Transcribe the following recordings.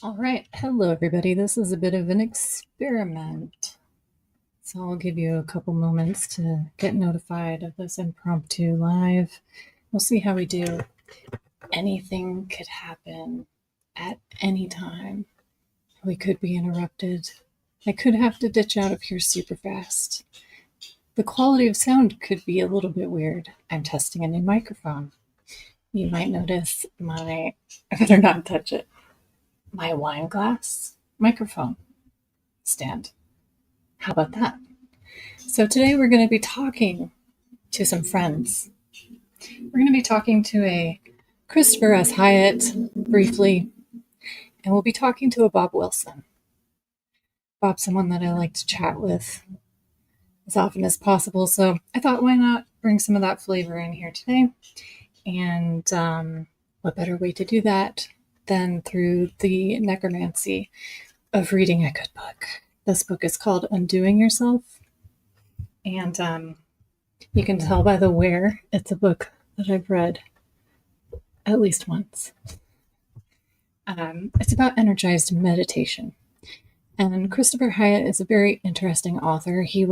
All right. Hello, everybody. This is a bit of an experiment. So I'll give you a couple moments to get notified of this impromptu live. We'll see how we do. Anything could happen at any time. We could be interrupted. I could have to ditch out of here super fast. The quality of sound could be a little bit weird. I'm testing a new microphone. You might notice I better not touch it, my wine glass microphone stand. How about that? So today we're going to be talking to some friends. We're going to be talking to a Christopher S Hyatt briefly, and we'll be talking to a Bob Wilson. Bob's someone that I like to chat with as often as possible, so I thought, why not bring some of that flavor in here today? And what better way to do that than through the necromancy of reading a good book. This book is called Undoing Yourself, and you can tell by the where it's a book that I've read at least once. It's about energized meditation. And Christopher Hyatt is a very interesting author. He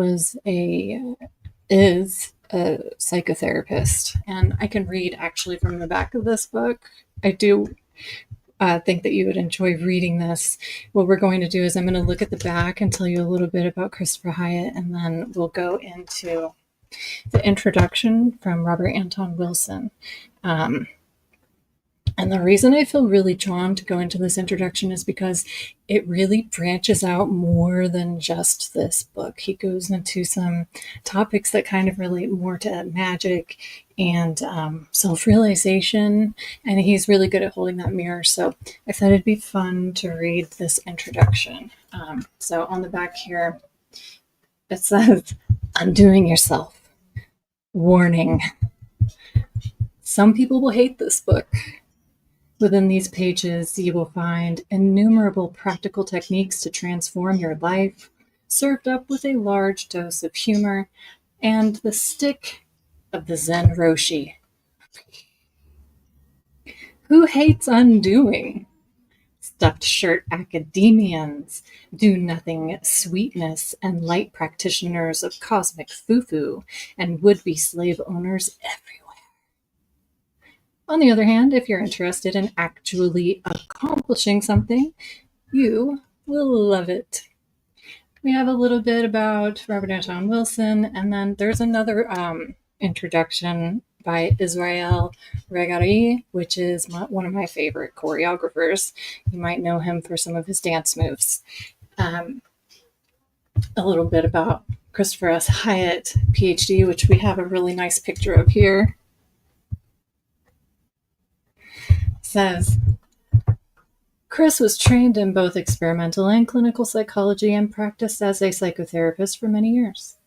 is a psychotherapist, and I can read actually from the back of this book. I do think that you would enjoy reading this. What we're going to do is I'm going to look at the back and tell you a little bit about Christopher Hyatt, and then we'll go into the introduction from Robert Anton Wilson. And the reason I feel really drawn to go into this introduction is because it really branches out more than just this book. He goes into some topics that kind of relate more to magic and self-realization, and he's really good at holding that mirror. So I thought it'd be fun to read this introduction. So on the back here, it says, "Undoing Yourself. Warning. Some people will hate this book. Within these pages, you will find innumerable practical techniques to transform your life, served up with a large dose of humor and the stick of the Zen Roshi. Who hates undoing? Stuffed shirt academians, do-nothing sweetness and light practitioners of cosmic foo-foo, and would-be slave owners everywhere. On the other hand, if you're interested in actually accomplishing something, you will love it." We have a little bit about Robert Anton Wilson, and then there's another introduction by Israel Regari, which is one of my favorite choreographers. You might know him for some of his dance moves. A little bit about Christopher S Hyatt, PhD, which we have a really nice picture of here. Says, Chris was trained in both experimental and clinical psychology and practiced as a psychotherapist for many years.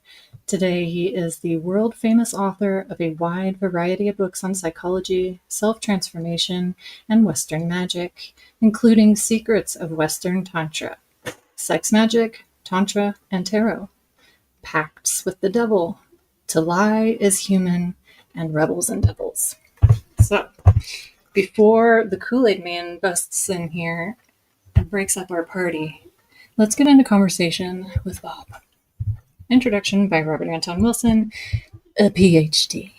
Today, he is the world-famous author of a wide variety of books on psychology, self-transformation, and Western magic, including Secrets of Western Tantra, Sex Magic, Tantra, and Tarot, Pacts with the Devil, To Lie is Human, and Rebels and Devils. So, before the Kool-Aid Man busts in here and breaks up our party, let's get into conversation with Bob. Introduction by Robert Anton Wilson, a PhD.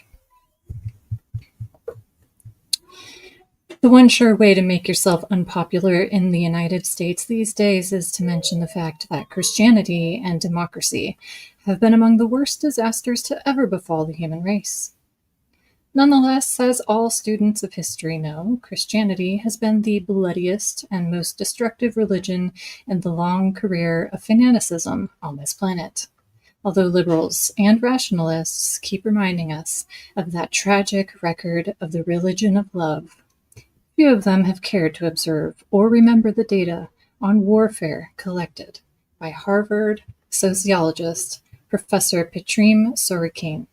The one sure way to make yourself unpopular in the United States these days is to mention the fact that Christianity and democracy have been among the worst disasters to ever befall the human race. Nonetheless, as all students of history know, Christianity has been the bloodiest and most destructive religion in the long career of fanaticism on this planet. Although liberals and rationalists keep reminding us of that tragic record of the religion of love, few of them have cared to observe or remember the data on warfare collected by Harvard sociologist Professor Petrim Sorokin.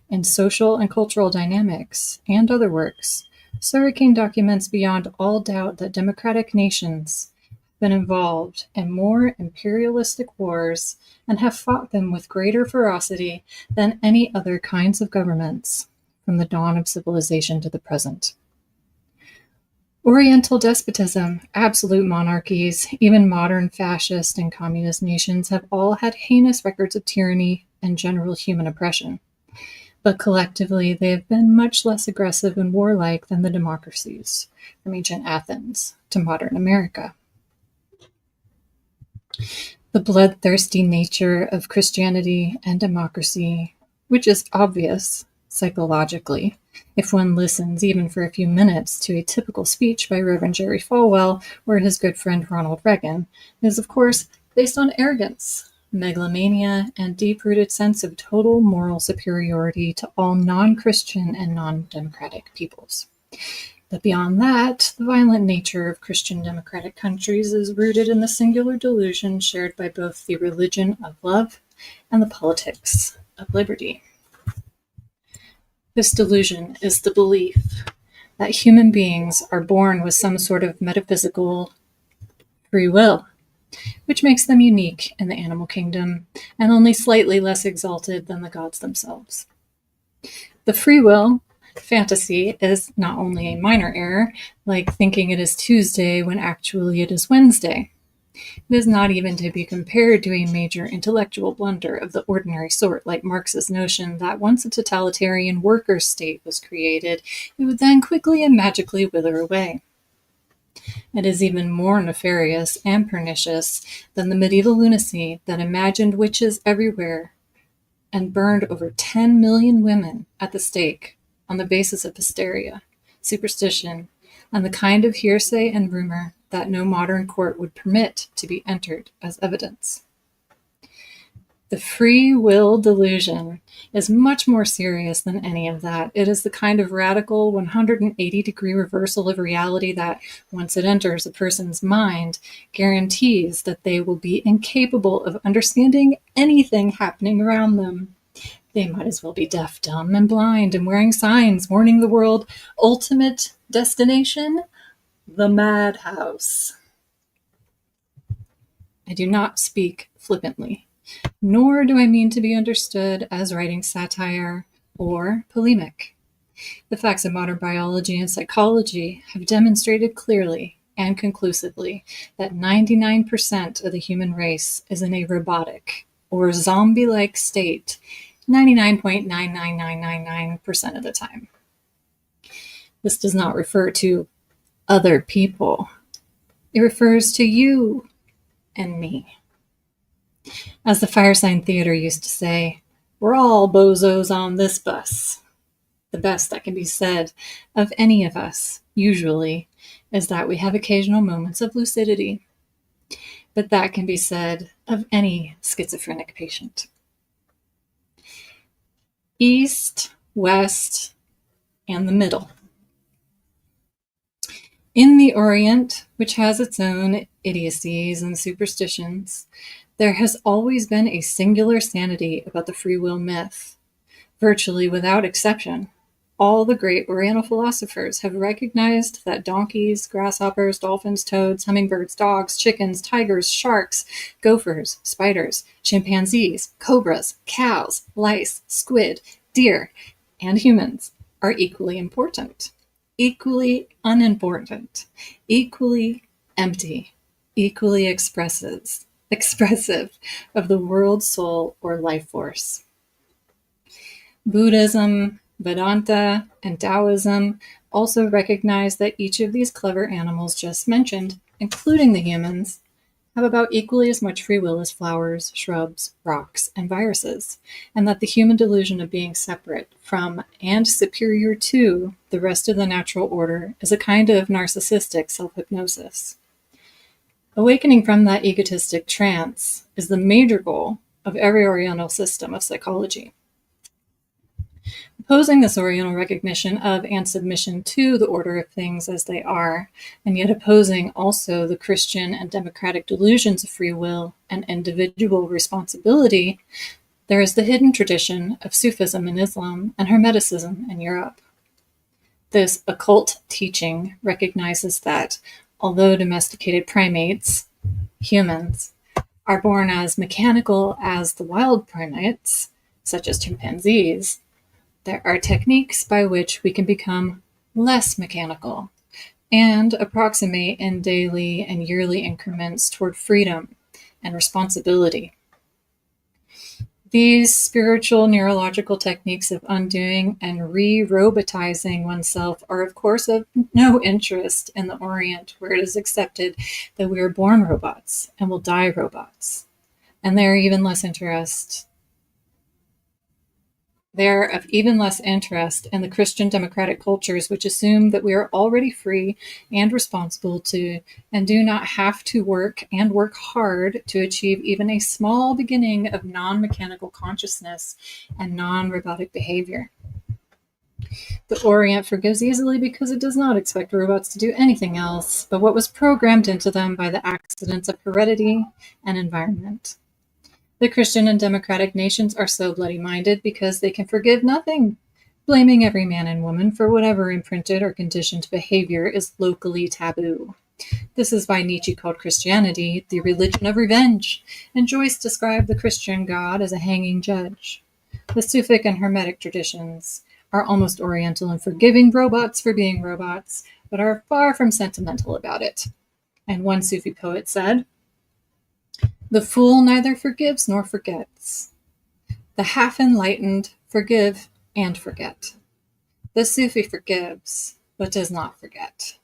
In Social and Cultural Dynamics and other works, Sorokin documents beyond all doubt that democratic nations have been involved in more imperialistic wars and have fought them with greater ferocity than any other kinds of governments from the dawn of civilization to the present. Oriental despotism, absolute monarchies, even modern fascist and communist nations have all had heinous records of tyranny and general human oppression. But collectively, they have been much less aggressive and warlike than the democracies, from ancient Athens to modern America. The bloodthirsty nature of Christianity and democracy, which is obvious psychologically if one listens even for a few minutes to a typical speech by Reverend Jerry Falwell or his good friend Ronald Reagan, is of course based on arrogance, megalomania, and deep-rooted sense of total moral superiority to all non-Christian and non-democratic peoples. But beyond that, the violent nature of Christian democratic countries is rooted in the singular delusion shared by both the religion of love and the politics of liberty. This delusion is the belief that human beings are born with some sort of metaphysical free will, which makes them unique in the animal kingdom and only slightly less exalted than the gods themselves. The free will fantasy is not only a minor error, like thinking it is Tuesday when actually it is Wednesday. It is not even to be compared to a major intellectual blunder of the ordinary sort, like Marx's notion that once a totalitarian worker state was created, it would then quickly and magically wither away. It is even more nefarious and pernicious than the medieval lunacy that imagined witches everywhere and burned over 10 million women at the stake on the basis of hysteria, superstition, and the kind of hearsay and rumor that no modern court would permit to be entered as evidence. The free will delusion is much more serious than any of that. It is the kind of radical 180-degree reversal of reality that, once it enters a person's mind, guarantees that they will be incapable of understanding anything happening around them. They might as well be deaf, dumb, and blind and wearing signs warning the world, ultimate destination, the madhouse. I do not speak flippantly, nor do I mean to be understood as writing satire or polemic. The facts of modern biology and psychology have demonstrated clearly and conclusively that 99% of the human race is in a robotic or zombie-like state 99.99999% of the time. This does not refer to other people. It refers to you and me. As the Firesign Theater used to say, we're all bozos on this bus. The best that can be said of any of us, usually, is that we have occasional moments of lucidity. But that can be said of any schizophrenic patient. East, West, and the middle. In the Orient, which has its own idiocies and superstitions, there has always been a singular sanity about the free will myth. Virtually without exception, all the great Oriental philosophers have recognized that donkeys, grasshoppers, dolphins, toads, hummingbirds, dogs, chickens, tigers, sharks, gophers, spiders, chimpanzees, cobras, cows, lice, squid, deer, and humans are equally important, equally unimportant, equally empty, equally expressive of the world soul or life force. Buddhism, Vedanta, and Taoism also recognize that each of these clever animals just mentioned, including the humans, have about equally as much free will as flowers, shrubs, rocks, and viruses, and that the human delusion of being separate from and superior to the rest of the natural order is a kind of narcissistic self-hypnosis. Awakening from that egotistic trance is the major goal of every Oriental system of psychology. Opposing this Oriental recognition of and submission to the order of things as they are, and yet opposing also the Christian and democratic delusions of free will and individual responsibility, there is the hidden tradition of Sufism in Islam and Hermeticism in Europe. This occult teaching recognizes that, although domesticated primates, humans, are born as mechanical as the wild primates, such as chimpanzees, there are techniques by which we can become less mechanical and approximate in daily and yearly increments toward freedom and responsibility. These spiritual neurological techniques of undoing and re-robotizing oneself are, of course, of no interest in the Orient, where it is accepted that we are born robots and will die robots. And they are of even less interest in the Christian democratic cultures, which assume that we are already free and responsible to, and do not have to work and work hard to achieve even a small beginning of non-mechanical consciousness and non-robotic behavior. The Orient forgives easily because it does not expect robots to do anything else but what was programmed into them by the accidents of heredity and environment. The Christian and democratic nations are so bloody-minded because they can forgive nothing, blaming every man and woman for whatever imprinted or conditioned behavior is locally taboo. This is why Nietzsche called Christianity the religion of revenge, and Joyce described the Christian God as a hanging judge. The Sufic and Hermetic traditions are almost oriental in forgiving robots for being robots, but are far from sentimental about it. And one Sufi poet said, "The fool neither forgives nor forgets. The half-enlightened forgive and forget. The Sufi forgives, but does not forget."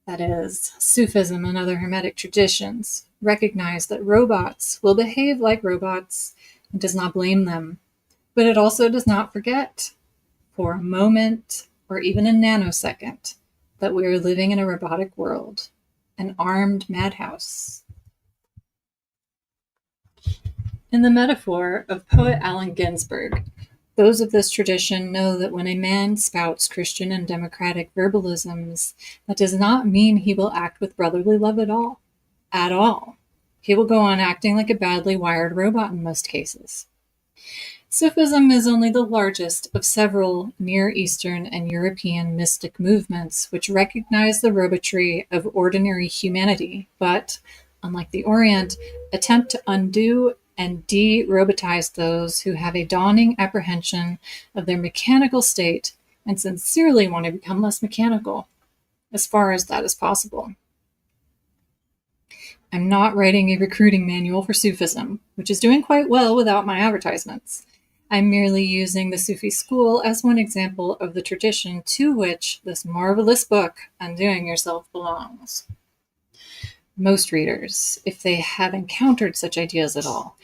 That is, Sufism and other Hermetic traditions recognize that robots will behave like robots and does not blame them, but it also does not forget, for a moment or even a nanosecond, that we are living in a robotic world, an armed madhouse. In the metaphor of poet Allen Ginsberg, those of this tradition know that when a man spouts Christian and democratic verbalisms, that does not mean he will act with brotherly love at all. At all. He will go on acting like a badly wired robot in most cases. Sufism is only the largest of several Near Eastern and European mystic movements which recognize the robotry of ordinary humanity, but, unlike the Orient, attempt to undo and de-robotize those who have a dawning apprehension of their mechanical state and sincerely want to become less mechanical, as far as that is possible. I'm not writing a recruiting manual for Sufism, which is doing quite well without my advertisements. I'm merely using the Sufi school as one example of the tradition to which this marvelous book, Undoing Yourself, belongs. Most readers, if they have encountered such ideas at all,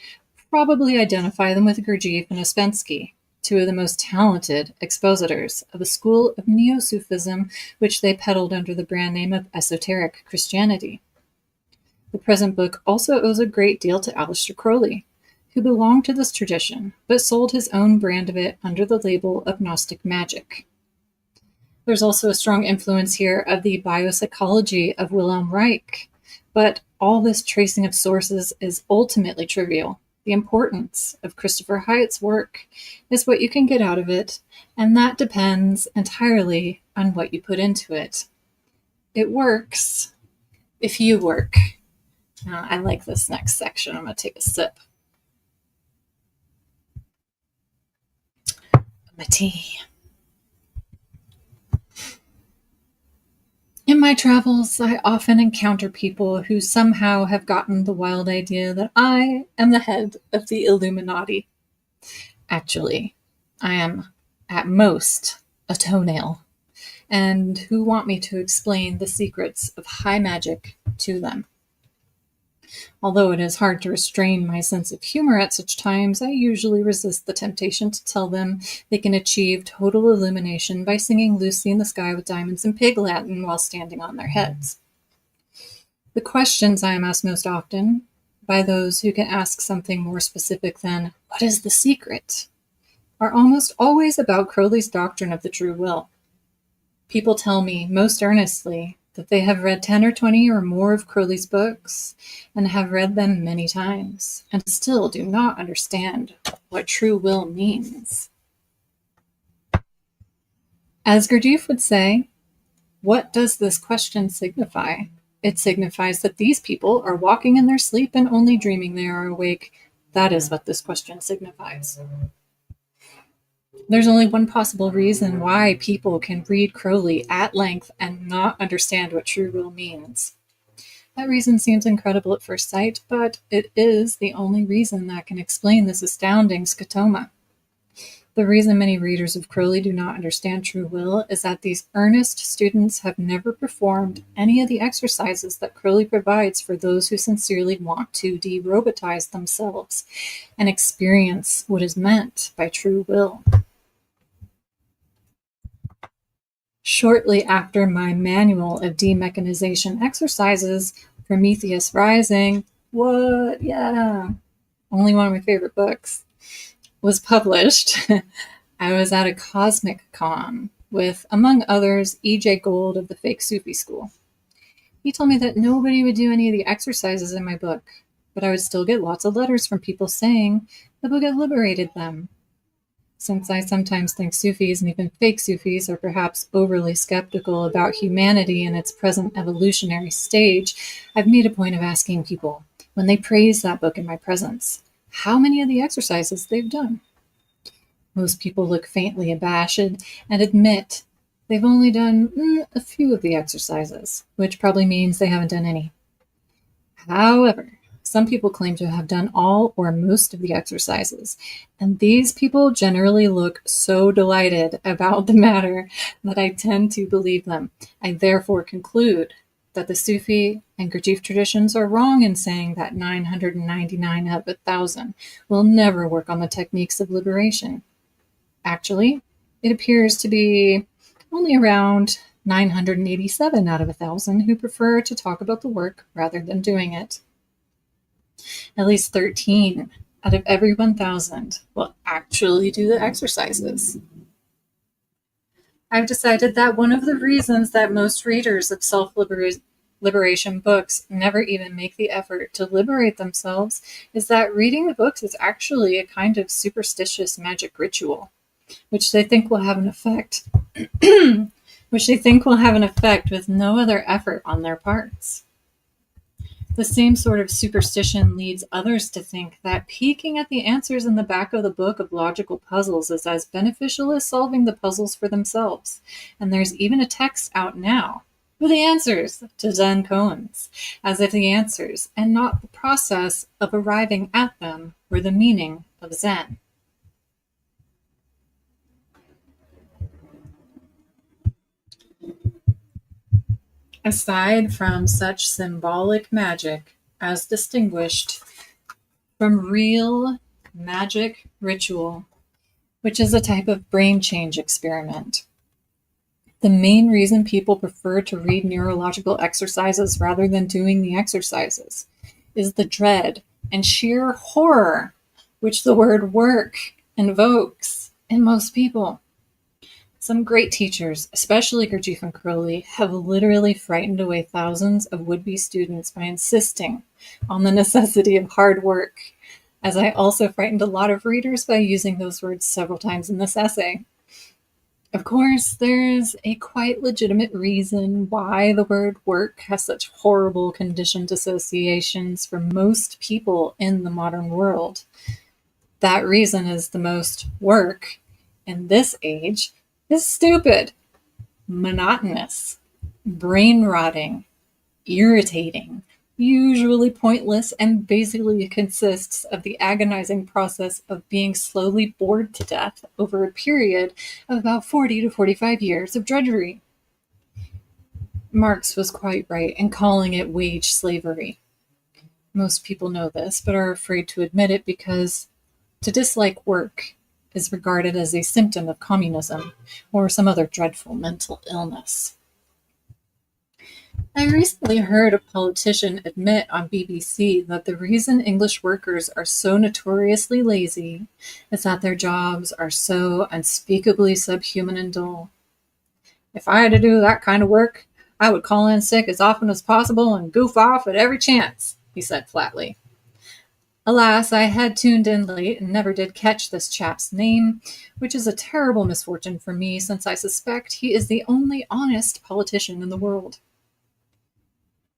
probably identify them with Gurdjieff and Ouspensky, two of the most talented expositors of a school of Neo-Sufism which they peddled under the brand name of esoteric Christianity. The present book also owes a great deal to Aleister Crowley, who belonged to this tradition, but sold his own brand of it under the label of Gnostic magic. There's also a strong influence here of the biopsychology of Wilhelm Reich, but all this tracing of sources is ultimately trivial. The importance of Christopher Hyatt's work is what you can get out of it, and that depends entirely on what you put into it. It works if you work. I like this next section. I'm going to take a sip of my tea. In my travels, I often encounter people who somehow have gotten the wild idea that I am the head of the Illuminati. Actually, I am, at most, a toenail, and who want me to explain the secrets of high magic to them. Although it is hard to restrain my sense of humor at such times, I usually resist the temptation to tell them they can achieve total illumination by singing Lucy in the Sky with Diamonds and Pig Latin while standing on their heads. The questions I am asked most often, by those who can ask something more specific than, "What is the secret?" are almost always about Crowley's doctrine of the true will. People tell me most earnestly that they have read 10 or 20 or more of Crowley's books and have read them many times and still do not understand what true will means. As Gurdjieff would say, what does this question signify? It signifies that these people are walking in their sleep and only dreaming they are awake. That is what this question signifies. There's only one possible reason why people can read Crowley at length and not understand what true will means. That reason seems incredible at first sight, but it is the only reason that can explain this astounding scotoma. The reason many readers of Crowley do not understand true will is that these earnest students have never performed any of the exercises that Crowley provides for those who sincerely want to de-robotize themselves and experience what is meant by true will. Shortly after my manual of demechanization exercises, Prometheus Rising, what? Yeah, only one of my favorite books, was published, I was at a Cosmic Con with, among others, E.J. Gold of the Fake Sufi School. He told me that nobody would do any of the exercises in my book, but I would still get lots of letters from people saying the book had liberated them. Since I sometimes think Sufis and even fake Sufis are perhaps overly skeptical about humanity in its present evolutionary stage, I've made a point of asking people, when they praise that book in my presence, how many of the exercises they've done. Most people look faintly abashed and admit they've only done a few of the exercises, which probably means they haven't done any. However, some people claim to have done all or most of the exercises, and these people generally look so delighted about the matter that I tend to believe them. I therefore conclude that the Sufi and Gurdjieff traditions are wrong in saying that 999 out of 1,000 will never work on the techniques of liberation. Actually, it appears to be only around 987 out of 1,000 who prefer to talk about the work rather than doing it. At least 13 out of every 1,000 will actually do the exercises. I've decided that one of the reasons that most readers of self-liberation books never even make the effort to liberate themselves is that reading the books is actually a kind of superstitious magic ritual, which they think will have an effect, with no other effort on their parts. The same sort of superstition leads others to think that peeking at the answers in the back of the book of logical puzzles is as beneficial as solving the puzzles for themselves. And there's even a text out now with the answers to Zen koans, as if the answers, and not the process of arriving at them, were the meaning of Zen. Aside from such symbolic magic as distinguished from real magic ritual, which is a type of brain change experiment, the main reason people prefer to read neurological exercises rather than doing the exercises is the dread and sheer horror which the word work invokes in most people. Some great teachers, especially Gurdjieff and Crowley, have literally frightened away thousands of would-be students by insisting on the necessity of hard work, as I also frightened a lot of readers by using those words several times in this essay. Of course, there's a quite legitimate reason why the word work has such horrible conditioned associations for most people in the modern world. That reason is the most work in this age is stupid, monotonous, brain-rotting, irritating, usually pointless, and basically consists of the agonizing process of being slowly bored to death over a period of about 40 to 45 years of drudgery. Marx was quite right in calling it wage slavery. Most people know this, but are afraid to admit it because to dislike work is regarded as a symptom of communism or some other dreadful mental illness. I recently heard a politician admit on BBC that the reason English workers are so notoriously lazy is that their jobs are so unspeakably subhuman and dull. If I had to do that kind of work, I would call in sick as often as possible and goof off at every chance, he said flatly. Alas, I had tuned in late and never did catch this chap's name, which is a terrible misfortune for me since I suspect he is the only honest politician in the world.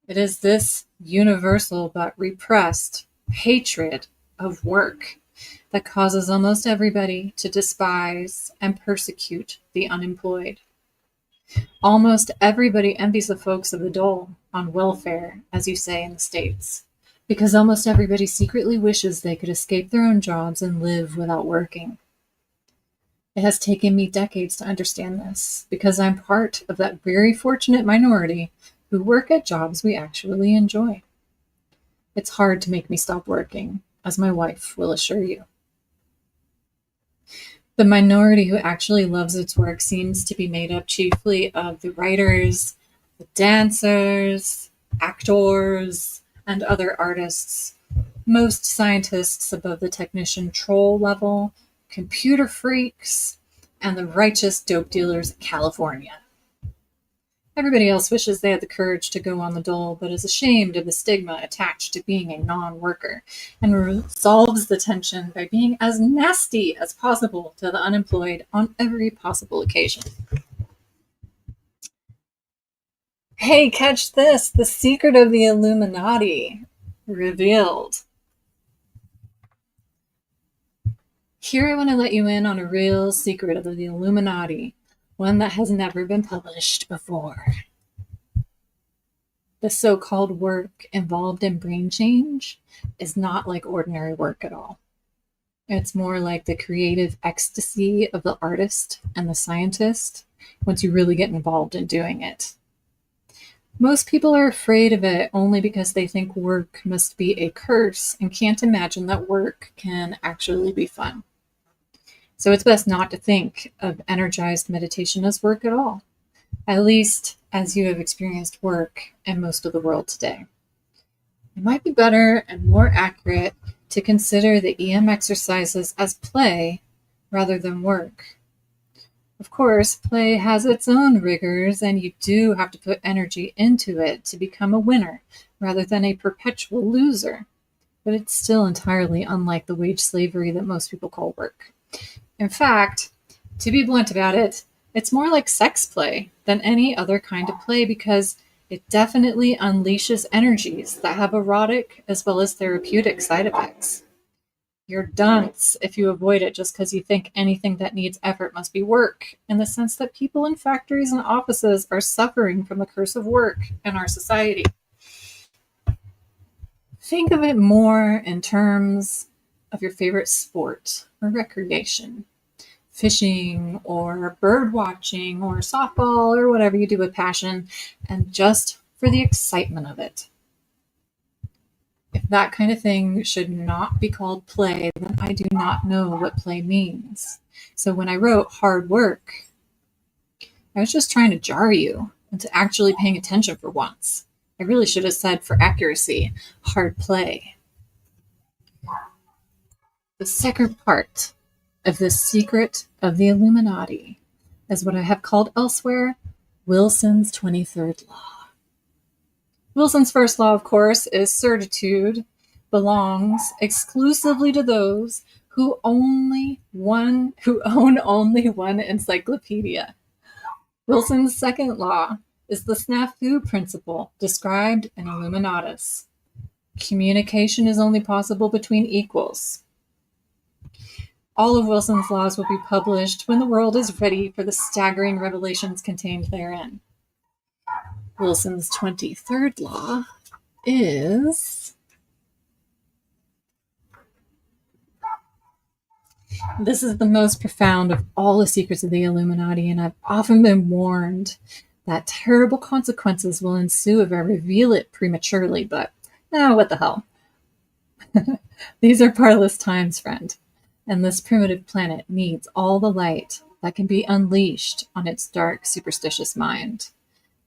It is this universal but repressed hatred of work that causes almost everybody to despise and persecute the unemployed. Almost everybody envies the folks of the dole, on welfare, as you say in the States, because almost everybody secretly wishes they could escape their own jobs and live without working. It has taken me decades to understand this, because I'm part of that very fortunate minority who work at jobs we actually enjoy. It's hard to make me stop working, as my wife will assure you. The minority who actually loves its work seems to be made up chiefly of the writers, the dancers, actors, and other artists, most scientists above the technician troll level, computer freaks, and the righteous dope dealers of California. Everybody else wishes they had the courage to go on the dole, but is ashamed of the stigma attached to being a non-worker, and resolves the tension by being as nasty as possible to the unemployed on every possible occasion. Hey, catch this! The secret of the Illuminati revealed. Here I want to let you in on a real secret of the Illuminati, one that has never been published before. The so-called work involved in brain change is not like ordinary work at all. It's more like the creative ecstasy of the artist and the scientist once you really get involved in doing it. Most people are afraid of it only because they think work must be a curse and can't imagine that work can actually be fun. So it's best not to think of energized meditation as work at all, at least as you have experienced work in most of the world today. It might be better and more accurate to consider the EM exercises as play rather than work. Of course, play has its own rigors, and you do have to put energy into it to become a winner rather than a perpetual loser. But it's still entirely unlike the wage slavery that most people call work. In fact, to be blunt about it, it's more like sex play than any other kind of play because it definitely unleashes energies that have erotic as well as therapeutic side effects. You're dunce if you avoid it just because you think anything that needs effort must be work, in the sense that people in factories and offices are suffering from the curse of work in our society. Think of it more in terms of your favorite sport or recreation. Fishing or bird watching or softball or whatever you do with passion, and just for the excitement of it. If that kind of thing should not be called play, then I do not know what play means. So when I wrote hard work, I was just trying to jar you into actually paying attention for once. I really should have said, for accuracy, hard play. The second part of the secret of the Illuminati is what I have called elsewhere Wilson's 23rd law. Wilson's first law, of course, is certitude belongs exclusively to those who own only one encyclopedia. Wilson's second law is the snafu principle described in Illuminatus. Communication is only possible between equals. All of Wilson's laws will be published when the world is ready for the staggering revelations contained therein. Wilson's 23rd law is... This is the most profound of all the secrets of the Illuminati, and I've often been warned that terrible consequences will ensue if I reveal it prematurely, but what the hell. These are parlous times, friend, and this primitive planet needs all the light that can be unleashed on its dark, superstitious mind.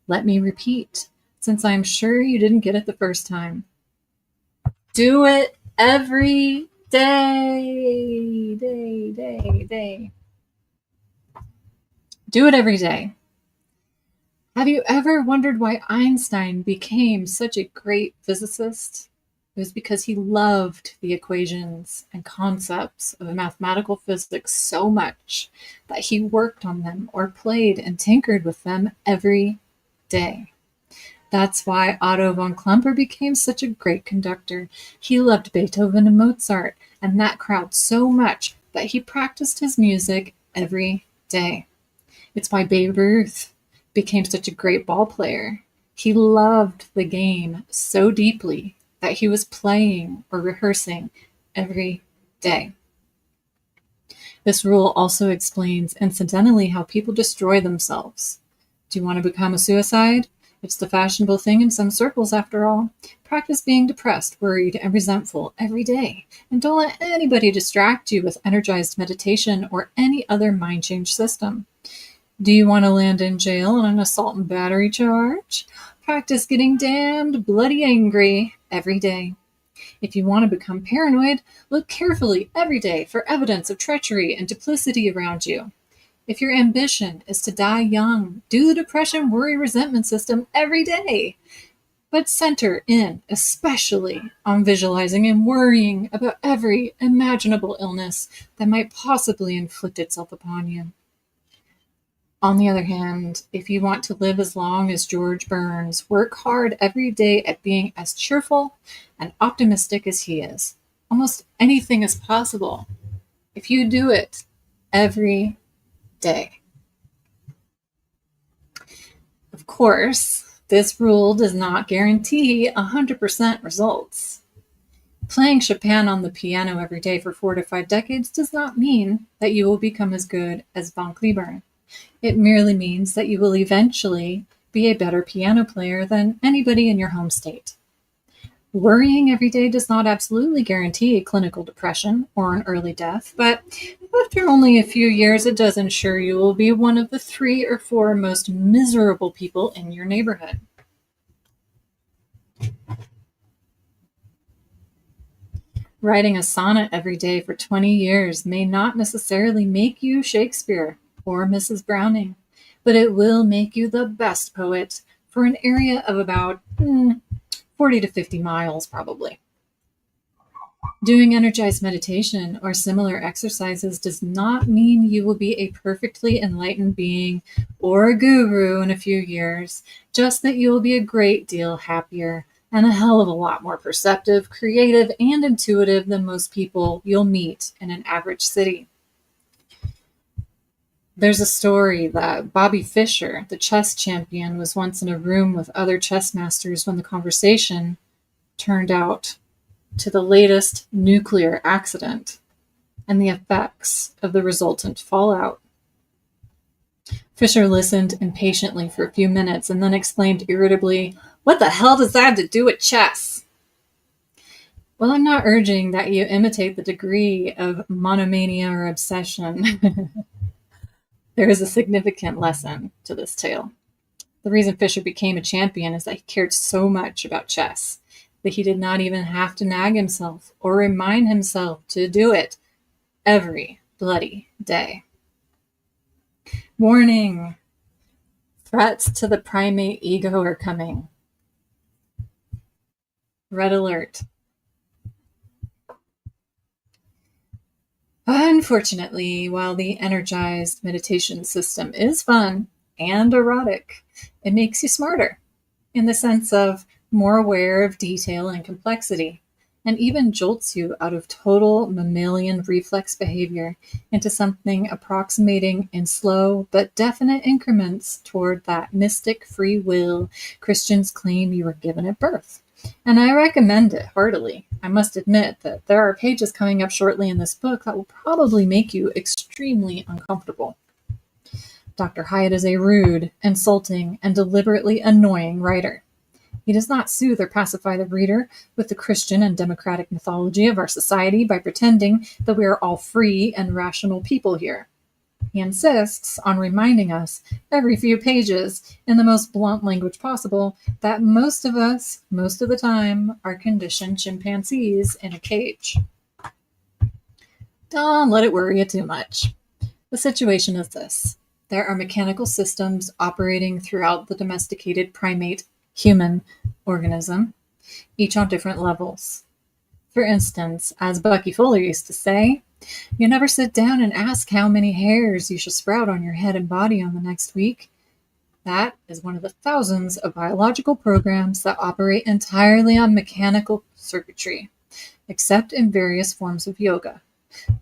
Let me repeat, since I'm sure you didn't get it the first time. Do it every day. Do it every day. Have you ever wondered why Einstein became such a great physicist? It was because he loved the equations and concepts of mathematical physics so much that he worked on them or played and tinkered with them every day. That's why Otto von Klemperer became such a great conductor. He loved Beethoven and Mozart and that crowd so much that he practiced his music every day. It's why Babe Ruth became such a great ball player. He loved the game so deeply that he was playing or rehearsing every day. This rule also explains, incidentally, how people destroy themselves. Do you want to become a suicide? It's the fashionable thing in some circles, after all. Practice being depressed, worried, and resentful every day. And don't let anybody distract you with energized meditation or any other mind change system. Do you want to land in jail on an assault and battery charge? Practice getting damned bloody angry every day. If you want to become paranoid, look carefully every day for evidence of treachery and duplicity around you. If your ambition is to die young, do the depression, worry, resentment system every day. But center in, especially, on visualizing and worrying about every imaginable illness that might possibly inflict itself upon you. On the other hand, if you want to live as long as George Burns, work hard every day at being as cheerful and optimistic as he is. Almost anything is possible if you do it every day. Of course, this rule does not guarantee 100% results. Playing Chopin on the piano every day for 4 to 5 decades does not mean that you will become as good as von Cliburn. It merely means that you will eventually be a better piano player than anybody in your home state. Worrying every day does not absolutely guarantee clinical depression or an early death, but after only a few years, it does ensure you will be one of the 3 or 4 most miserable people in your neighborhood. Writing a sonnet every day for 20 years may not necessarily make you Shakespeare or Mrs. Browning, but it will make you the best poet for an area of about 40 to 50 miles, probably. Doing energized meditation or similar exercises does not mean you will be a perfectly enlightened being or a guru in a few years, just that you will be a great deal happier and a hell of a lot more perceptive, creative, and intuitive than most people you'll meet in an average city. There's a story that Bobby Fischer, the chess champion, was once in a room with other chess masters when the conversation turned out to the latest nuclear accident and the effects of the resultant fallout. Fischer listened impatiently for a few minutes and then exclaimed irritably, "What the hell does that have to do with chess?" Well, I'm not urging that you imitate the degree of monomania or obsession. There is a significant lesson to this tale. The reason Fischer became a champion is that he cared so much about chess that he did not even have to nag himself or remind himself to do it every bloody day. Warning! Threats to the primate ego are coming. Red alert. Unfortunately, while the energized meditation system is fun and erotic, it makes you smarter in the sense of more aware of detail and complexity, and even jolts you out of total mammalian reflex behavior into something approximating in slow but definite increments toward that mystic free will Christians claim you were given at birth. And I recommend it heartily. I must admit that there are pages coming up shortly in this book that will probably make you extremely uncomfortable. Dr. Hyatt is a rude, insulting, and deliberately annoying writer. He does not soothe or pacify the reader with the Christian and democratic mythology of our society by pretending that we are all free and rational people here. He insists on reminding us every few pages, in the most blunt language possible, that most of us, most of the time, are conditioned chimpanzees in a cage. Don't let it worry you too much. The situation is this. There are mechanical systems operating throughout the domesticated primate human organism, each on different levels. For instance, as Bucky Fuller used to say, you never sit down and ask how many hairs you shall sprout on your head and body on the next week. That is one of the thousands of biological programs that operate entirely on mechanical circuitry, except in various forms of yoga.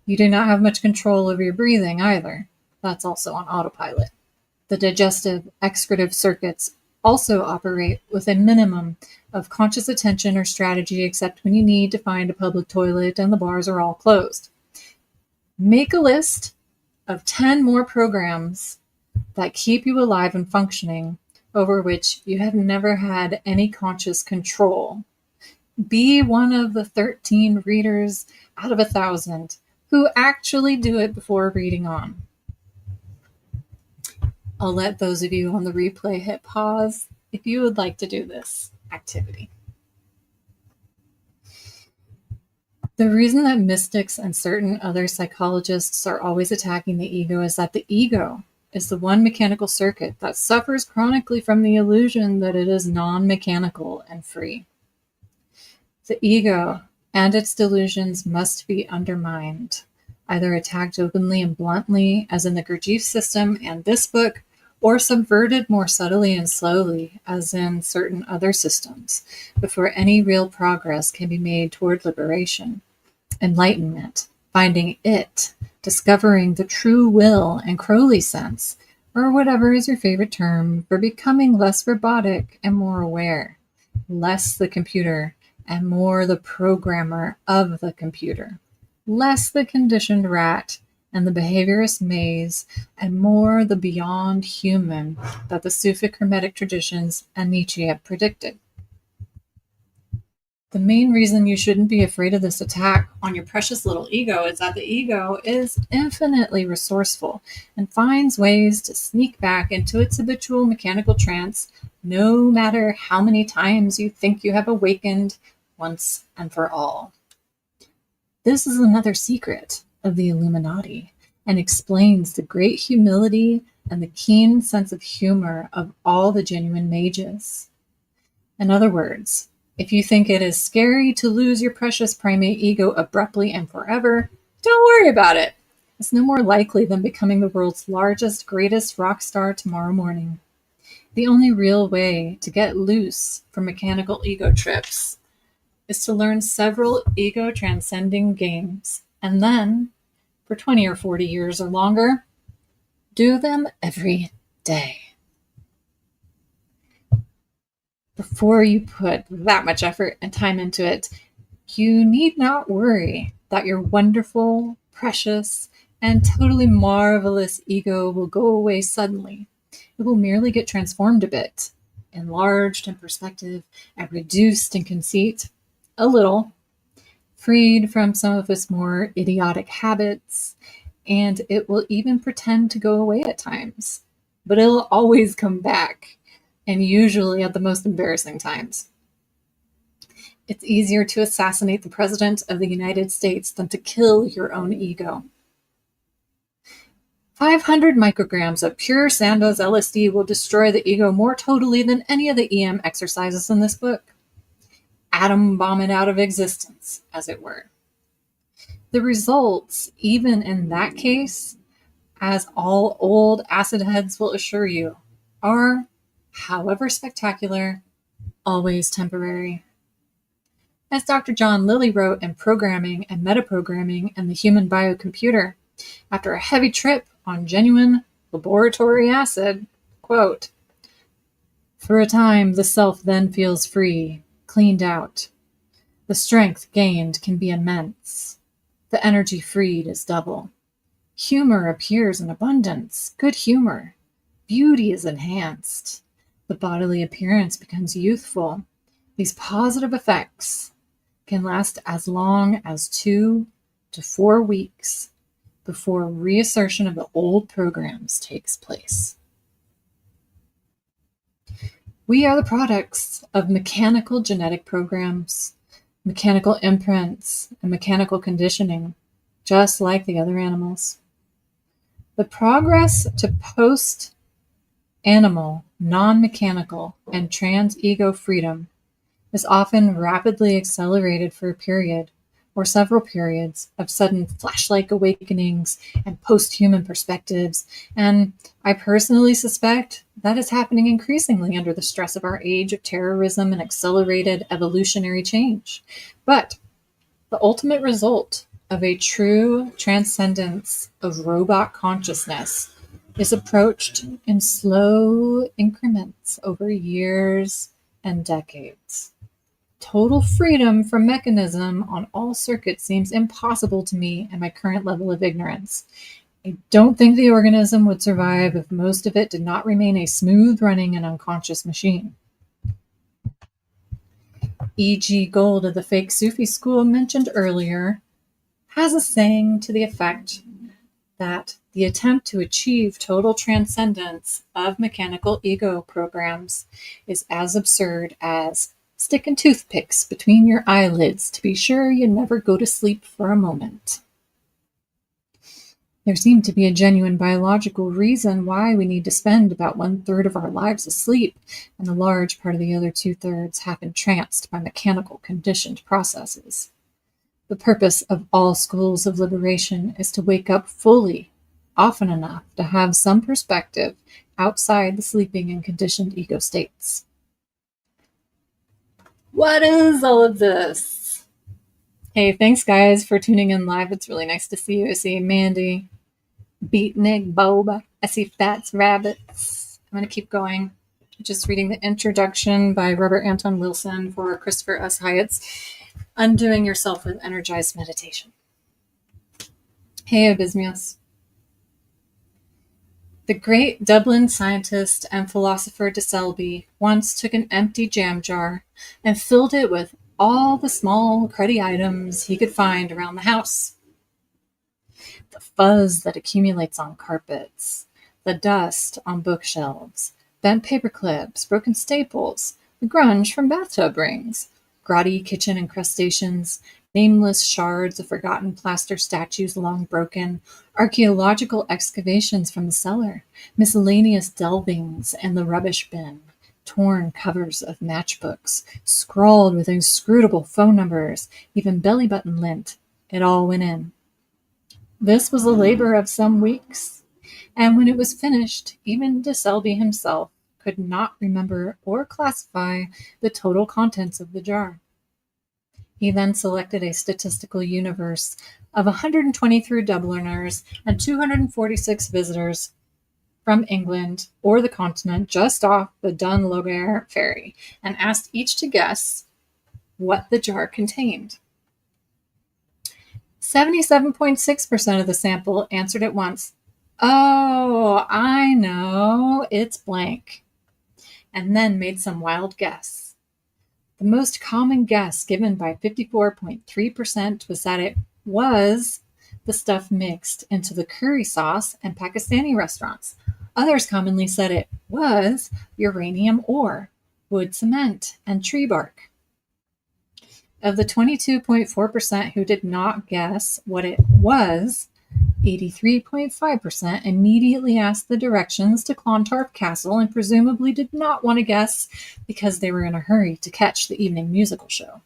You do not have much control over your breathing either. That's also on autopilot. The digestive, excretive circuits also operate with a minimum of conscious attention or strategy, except when you need to find a public toilet and the bars are all closed. Make a list of 10 more programs that keep you alive and functioning, over which you have never had any conscious control. Be one of the 13 readers out of 1,000 who actually do it before reading on. I'll let those of you on the replay hit pause if you would like to do this activity. The reason that mystics and certain other psychologists are always attacking the ego is that the ego is the one mechanical circuit that suffers chronically from the illusion that it is non-mechanical and free. The ego and its delusions must be undermined, either attacked openly and bluntly, as in the Gurdjieff system and this book, or subverted more subtly and slowly, as in certain other systems, before any real progress can be made toward liberation, enlightenment, finding it, discovering the true will and Crowley sense, or whatever is your favorite term, for becoming less robotic and more aware, less the computer and more the programmer of the computer, less the conditioned rat and the behaviorist maze, and more the beyond human that the Sufic Hermetic traditions and Nietzsche have predicted. The main reason you shouldn't be afraid of this attack on your precious little ego is that the ego is infinitely resourceful and finds ways to sneak back into its habitual mechanical trance, no matter how many times you think you have awakened once and for all. This is another secret of the Illuminati and explains the great humility and the keen sense of humor of all the genuine mages. In other words, if you think it is scary to lose your precious primate ego abruptly and forever, don't worry about it. It's no more likely than becoming the world's largest, greatest rock star tomorrow morning. The only real way to get loose from mechanical ego trips is to learn several ego-transcending games, and then, for 20 or 40 years or longer, do them every day. Before you put that much effort and time into it, you need not worry that your wonderful, precious, and totally marvelous ego will go away suddenly. It will merely get transformed a bit, enlarged in perspective, and reduced in conceit, a little, freed from some of its more idiotic habits, and it will even pretend to go away at times. But it'll always come back, and usually at the most embarrassing times. It's easier to assassinate the President of the United States than to kill your own ego. 500 micrograms of pure Sandoz LSD will destroy the ego more totally than any of the EM exercises in this book. Atom bomb it out of existence, as it were. The results, even in that case, as all old acid heads will assure you, are, however spectacular, always temporary. As Dr. John Lilly wrote in Programming and Metaprogramming and the Human Biocomputer, after a heavy trip on genuine laboratory acid, quote, "For a time, the self then feels free, cleaned out. The strength gained can be immense. The energy freed is double. Humor appears in abundance, good humor. Beauty is enhanced. The bodily appearance becomes youthful. These positive effects can last as long as 2 to 4 weeks before reassertion of the old programs takes place." We are the products of mechanical genetic programs, mechanical imprints, and mechanical conditioning, just like the other animals. The progress to post-animal, non-mechanical, and trans-ego freedom is often rapidly accelerated for a period, or several periods of sudden flash-like awakenings and post-human perspectives, and I personally suspect that is happening increasingly under the stress of our age of terrorism and accelerated evolutionary change. But the ultimate result of a true transcendence of robot consciousness is approached in slow increments over years and decades. Total freedom from mechanism on all circuits seems impossible to me at my current level of ignorance. I don't think the organism would survive if most of it did not remain a smooth-running and unconscious machine. E.G. Gold of the fake Sufi school mentioned earlier has a saying to the effect that the attempt to achieve total transcendence of mechanical ego programs is as absurd as sticking toothpicks between your eyelids to be sure you never go to sleep for a moment. There seemed to be a genuine biological reason why we need to spend about 1/3 of our lives asleep, and a large part of the other 2/3 half entranced by mechanical conditioned processes. The purpose of all schools of liberation is to wake up fully, often enough to have some perspective outside the sleeping and conditioned ego states. What is all of this? Hey, thanks guys for tuning in live. It's really nice to see you. I see Mandy, Beatnik, Boba. I see Fats Rabbits. I'm going to keep going. Just reading the introduction by Robert Anton Wilson for Christopher S Hyatt's Undoing Yourself with Energized Meditation. Hey, Abysmios. The great Dublin scientist and philosopher de Selby once took an empty jam jar and filled it with all the small, cruddy items he could find around the house. The fuzz that accumulates on carpets, the dust on bookshelves, bent paper clips, broken staples, the grunge from bathtub rings, grotty kitchen incrustations, nameless shards of forgotten plaster statues long broken, archaeological excavations from the cellar, miscellaneous delvings in the rubbish bin, torn covers of matchbooks, scrawled with inscrutable phone numbers, even belly button lint. It all went in. This was a labor of some weeks, and when it was finished, even de Selby himself could not remember or classify the total contents of the jar. He then selected a statistical universe of 123 Dubliners and 246 visitors from England or the continent just off the Dunlogare ferry and asked each to guess what the jar contained. 77.6% of the sample answered at once, "Oh, I know, it's blank," and then made some wild guess. The most common guess given by 54.3% was that it was the stuff mixed into the curry sauce in Pakistani restaurants. Others commonly said it was uranium ore, wood cement, and tree bark. Of the 22.4% who did not guess what it was, 83.5% immediately asked the directions to Clontarf Castle and presumably did not want to guess because they were in a hurry to catch the evening musical show.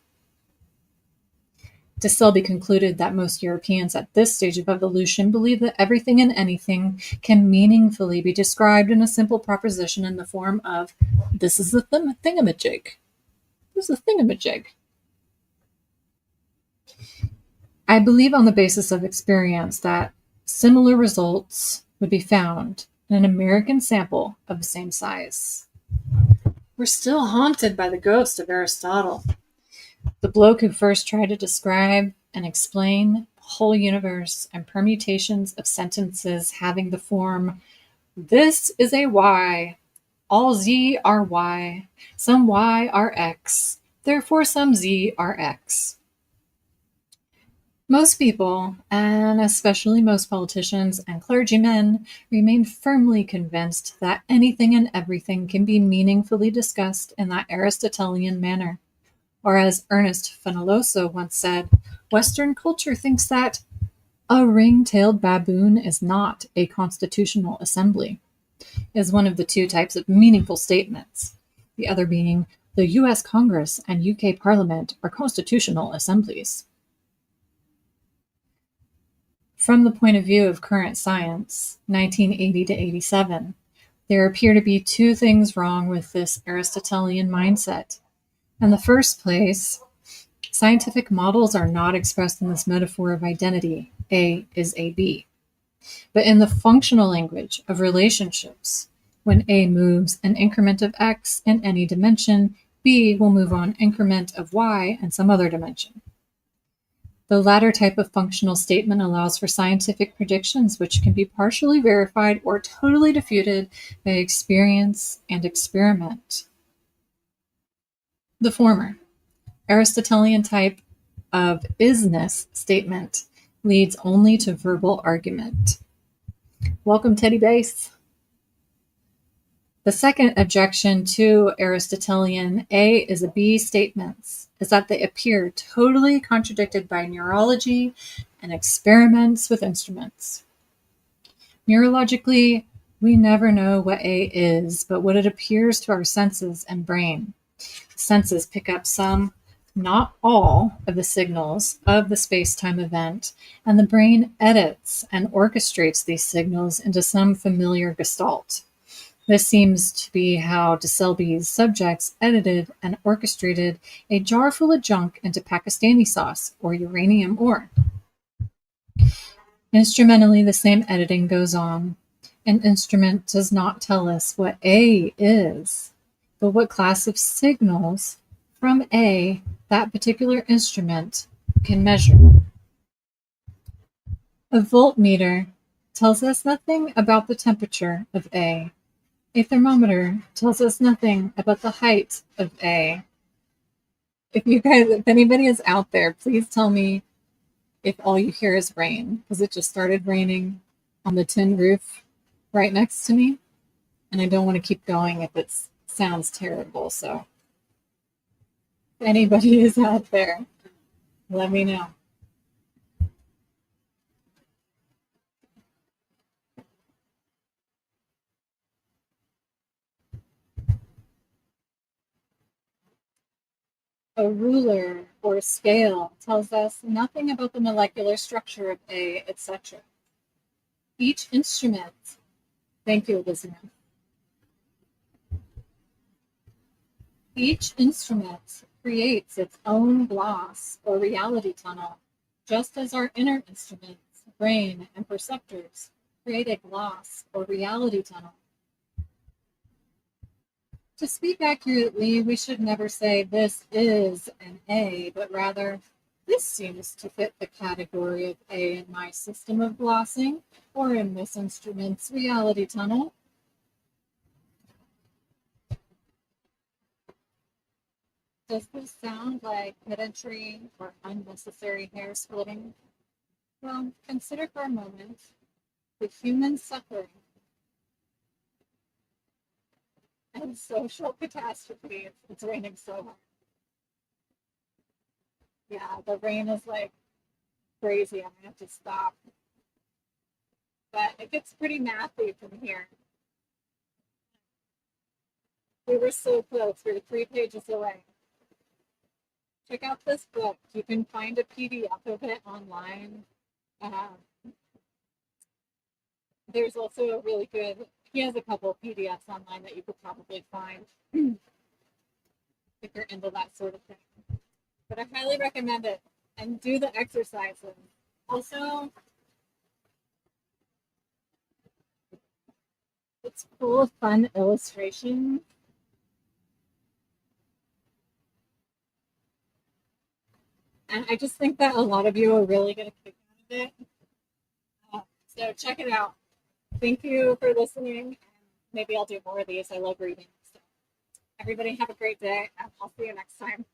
De Selby concluded that most Europeans at this stage of evolution believe that everything and anything can meaningfully be described in a simple proposition in the form of, "This is a thingamajig. This is a thingamajig." I believe on the basis of experience that similar results would be found in an American sample of the same size. We're still haunted by the ghost of Aristotle, the bloke who first tried to describe and explain the whole universe and permutations of sentences having the form, "This is a y, all z are y, some y are x, therefore some z are x." Most people, and especially most politicians and clergymen, remain firmly convinced that anything and everything can be meaningfully discussed in that Aristotelian manner. Or as Ernest Fenollosa once said, Western culture thinks that a ring-tailed baboon is not a constitutional assembly, is one of the two types of meaningful statements, the other being the US Congress and UK Parliament are constitutional assemblies. From the point of view of current science, 1980 to 87, there appear to be two things wrong with this Aristotelian mindset. In the first place, scientific models are not expressed in this metaphor of identity, A is AB, but in the functional language of relationships. When A moves an increment of X in any dimension, B will move on increment of Y in some other dimension. The latter type of functional statement allows for scientific predictions which can be partially verified or totally refuted by experience and experiment. The former, Aristotelian type of isness statement, leads only to verbal argument. Welcome, Teddy Bass. The second objection to Aristotelian A is a B statements is that they appear totally contradicted by neurology and experiments with instruments. Neurologically, we never know what A is, but what it appears to our senses and brain. The senses pick up some, not all, of the signals of the space-time event, and the brain edits and orchestrates these signals into some familiar gestalt. This seems to be how de Selby's subjects edited and orchestrated a jar full of junk into Pakistani sauce or uranium ore. Instrumentally, the same editing goes on. An instrument does not tell us what A is, but what class of signals from A that particular instrument can measure. A voltmeter tells us nothing about the temperature of A. A thermometer tells us nothing about the height of A. If anybody is out there, please tell me if all you hear is rain, because it just started raining on the tin roof right next to me, and I don't want to keep going if it sounds terrible. So if anybody is out there, let me know. A ruler or scale tells us nothing about the molecular structure of A, etc. Each instrument, thank you, Elizabeth. Each instrument creates its own gloss or reality tunnel, just as our inner instruments, brain and perceptors, create a gloss or reality tunnel. To speak accurately, we should never say this is an A, but rather this seems to fit the category of A in my system of glossing or in this instrument's reality tunnel. Does this sound like pedantry or unnecessary hair splitting? Well, consider for a moment the human suffering and social catastrophe. It's raining so hard. Yeah, the rain is like crazy. I'm gonna have to stop. But it gets pretty mathy from here. We were so close. We were 3 pages away. Check out this book. You can find a PDF of it online. There's also a really good, he has a couple of PDFs online that you could probably find if you're into that sort of thing. But I highly recommend it and do the exercises. Also, it's full of fun illustrations. And I just think that a lot of you are really going to kick out of it. So check it out. Thank you for listening. Maybe I'll do more of these. I love reading. So everybody have a great day, and I'll see you next time.